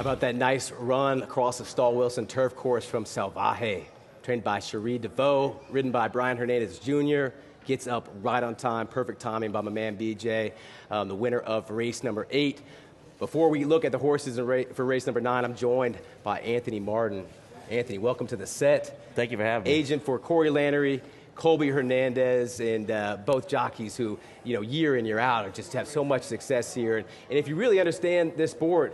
About that nice run across the Stall Wilson turf course from Salvaje, trained by Cherie DeVoe, ridden by Brian Hernandez Jr., gets up right on time, perfect timing by my man BJ, the winner of race number 8. Before we look at the horses for race number 9, I'm joined by Anthony Martin. Anthony, welcome to the set. Thank you for having me. Agent for Corey Lannery, Colby Hernandez, and both jockeys who, year in, year out, just have so much success here. And if you really understand this sport,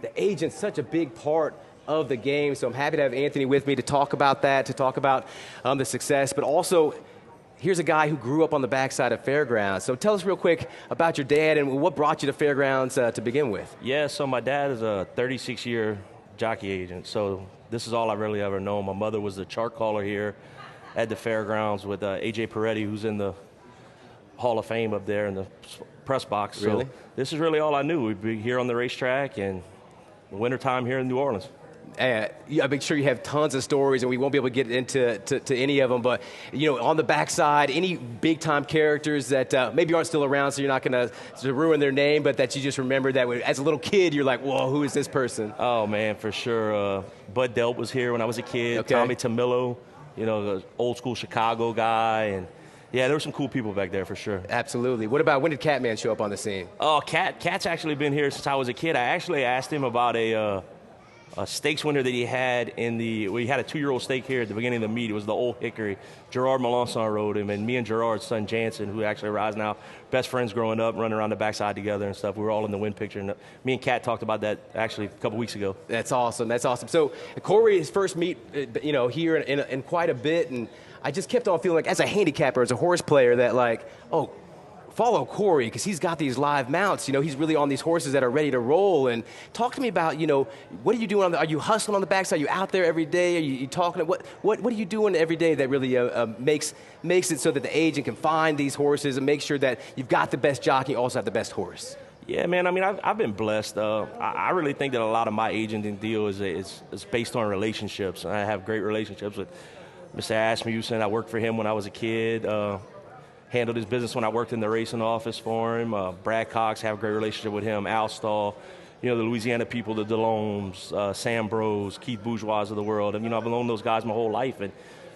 the agent's such a big part of the game, so I'm happy to have Anthony with me to talk about that, to talk about the success, but also here's a guy who grew up on the backside of Fairgrounds. So tell us real quick about your dad and what brought you to Fairgrounds to begin with. Yeah, so my dad is a 36-year jockey agent, so this is all I've really ever known. My mother was the chart caller here at the Fairgrounds with A.J. Peretti, who's in the Hall of Fame up there in the press box. Really? So this is really all I knew. We'd be here on the racetrack and wintertime here in New Orleans. I'm sure you have tons of stories, and we won't be able to get into any of them. But on the backside, any big-time characters that maybe aren't still around, so you're not going to ruin their name, but that you just remember that as a little kid, you're like, whoa, who is this person? Oh man, for sure. Bud Delp was here when I was a kid. Okay. Tommy Tamillo, the old-school Chicago guy, and yeah, there were some cool people back there for sure. Absolutely. What about when did Catman show up on the scene? Oh, Cat's actually been here since I was a kid. I actually asked him about a stakes winner that he had we had a 2-year-old stake here at the beginning of the meet. It was the Old Hickory. Gerard Melanson rode him, and me and Gerard's son Jansen, who actually rides now, best friends growing up, running around the backside together and stuff. We were all in the win picture, and me and Cat talked about that actually a couple weeks ago. That's awesome. That's awesome. So Corey, his first meet, here in quite a bit, and I just kept on feeling like, as a handicapper, as a horse player, that follow Corey because he's got these live mounts. He's really on these horses that are ready to roll. And talk to me about, what are you doing? Are you hustling on the backside? Are you out there every day? Are you talking? What are you doing every day that really makes it so that the agent can find these horses and make sure that you've got the best jockey, also have the best horse? Yeah, man. I mean, I've been blessed. I really think that a lot of my agenting deal is based on relationships. And I have great relationships with Mr. Asmussen. I worked for him when I was a kid. Handled his business when I worked in the racing office for him. Brad Cox, have a great relationship with him. Al Stahl, the Louisiana people, the Delomes, Sam Bros, Keith Bourgeois of the world. And, I've known those guys my whole life. And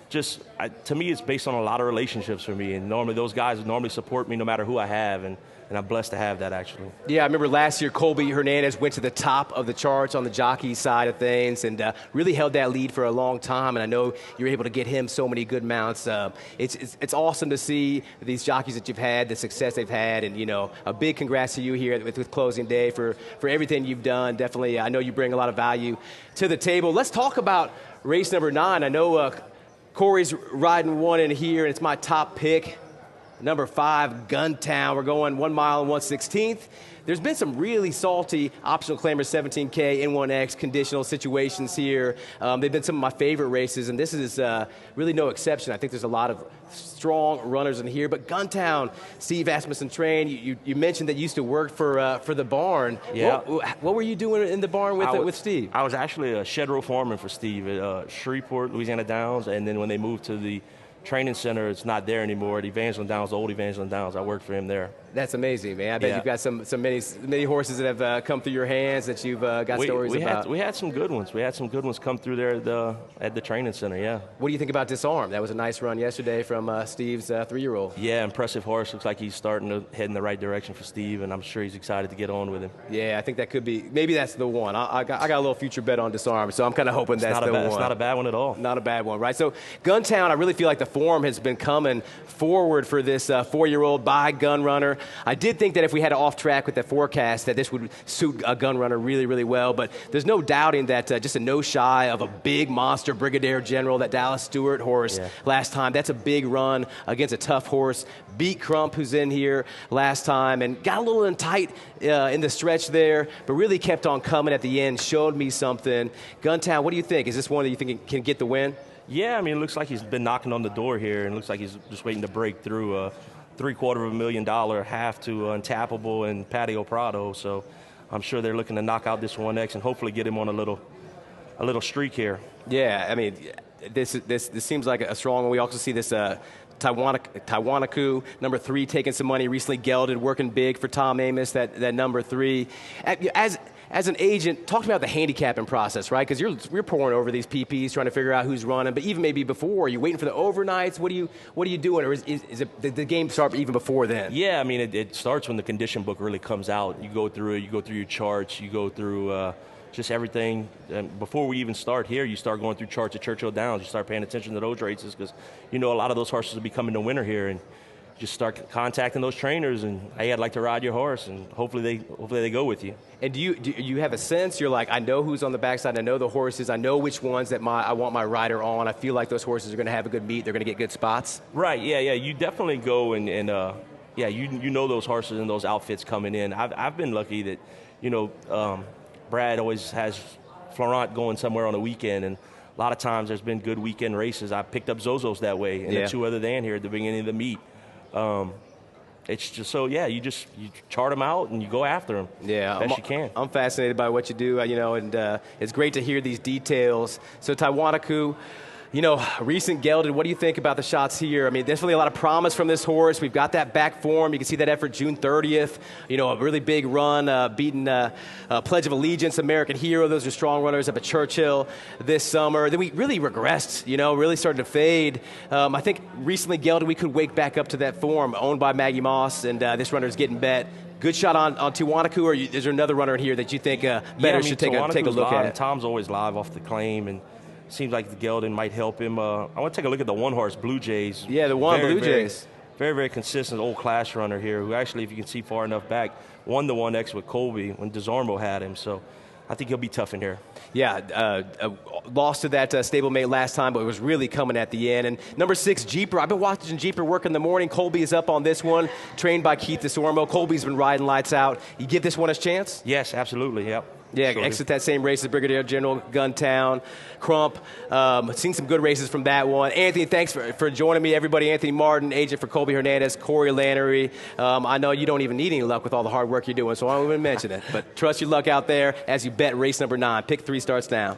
to me, it's based on a lot of relationships for me. And normally those guys support me no matter who I have. And I'm blessed to have that, actually. Yeah, I remember last year Colby Hernandez went to the top of the charts on the jockey side of things and really held that lead for a long time. And I know you're able to get him so many good mounts. It's awesome to see these jockeys that you've had, the success they've had. And, a big congrats to you here with Closing Day for everything you've done. Definitely, I know you bring a lot of value to the table. Let's talk about race number 9. I know Corey's riding one in here, and it's my top pick. Number 5, Guntown. We're going 1 mile and 1/16. There's been some really salty optional claimers, 17K, N1X, conditional situations here. They've been some of my favorite races, and this is really no exception. I think there's a lot of strong runners in here. But Guntown, Steve Asmussen trained. You mentioned that you used to work for the barn. Yeah. What were you doing in the barn with Steve? I was actually a shed row foreman for Steve at Shreveport, Louisiana Downs, and then when they moved to the training center, it's not there anymore. At Evangeline Downs, the old Evangeline Downs, I worked for him there. That's amazing, man. I bet you've got some many horses that have come through your hands that you've got stories about. We had some good ones. We had some good ones come through there at the training center, yeah. What do you think about Disarm? That was a nice run yesterday from Steve's 3-year-old. Yeah, impressive horse. Looks like he's starting to head in the right direction for Steve, and I'm sure he's excited to get on with him. Yeah, I think that could be. Maybe that's the one. I got a little future bet on Disarm, so I'm kind of hoping that's the one. It's not a bad one at all. Not a bad one, right? So Guntown, I really feel like the form has been coming forward for this 4-year-old by Gun Runner. I did think that if we had off track with the forecast that this would suit a Gun Runner really, really well, but there's no doubting that just a no shy of a big monster Brigadier General, that Dallas Stewart horse last time. That's a big run against a tough horse. Beat Crump, who's in here last time, and got a little in tight in the stretch there, but really kept on coming at the end, showed me something. Guntown, what do you think? Is this one that you think can get the win? Yeah, I mean, it looks like he's been knocking on the door here, and looks like he's just waiting to break through. $750,000 half to Untappable and Patio Prado, so I'm sure they're looking to knock out this 1X and hopefully get him on a little streak here. Yeah, I mean, this seems like a strong one. We also see this Taiwanaku, number 3, taking some money, recently gelded, working big for Tom Amos, that number 3. as an agent, talk about the handicapping process, right? Because you're pouring over these PPs, trying to figure out who's running. But even maybe before, are you waiting for the overnights? What are you doing, or is it the game start even before then? Yeah, I mean, it starts when the condition book really comes out. You go through it. You go through your charts. You go through just everything. And before we even start here, you start going through charts at Churchill Downs. You start paying attention to those races because a lot of those horses will be coming to winter here, and just start contacting those trainers and, hey, I'd like to ride your horse, and hopefully they go with you. And do you have a sense? You're like, I know who's on the backside, I know the horses, I know which ones that I want my rider on. I feel like those horses are going to have a good meet, they're going to get good spots. Right, yeah. You definitely go and you know those horses and those outfits coming in. I've been lucky that, Brad always has Florent going somewhere on the weekend, and a lot of times there's been good weekend races. I picked up Zozos that way, and the two other than here at the beginning of the meet. It's just you chart them out and you go after them best you can. I'm fascinated by what you do, and it's great to hear these details. So Tiwanaku, recent gelded, what do you think about the shots here? I mean, there's really a lot of promise from this horse. We've got that back form. You can see that effort June 30th. A really big run, beating Pledge of Allegiance, American Hero. Those are strong runners up at Churchill this summer. Then we really regressed, really started to fade. I think recently gelded, we could wake back up to that form, owned by Maggie Moss, and this runner's getting bet. Good shot on Tiwanaku, or is there another runner in here that you think should take a look at? Tom's always live off the claim, and seems like the gelding might help him. I want to take a look at the one horse, Blue Jays. Yeah, the Blue Jays. Very, very consistent old class runner here, who actually, if you can see far enough back, won the 1X with Colby when DeZormo had him. So I think he'll be tough in here. Yeah, lost to that stablemate last time, but it was really coming at the end. And number 6, Jeeper. I've been watching Jeeper work in the morning. Colby is up on this one, trained by Keith DeSormo. Colby's been riding lights out. You give this one a chance? Yes, absolutely, yep. Yeah, exit that same race as Brigadier General, Guntown, Crump. Seen some good races from that one. Anthony, thanks for joining me, everybody. Anthony Martin, agent for Colby Hernandez, Corey Lannery. I know you don't even need any luck with all the hard work you're doing, so I won't even mention it. But trust your luck out there as you bet race number 9. Pick 3 starts now.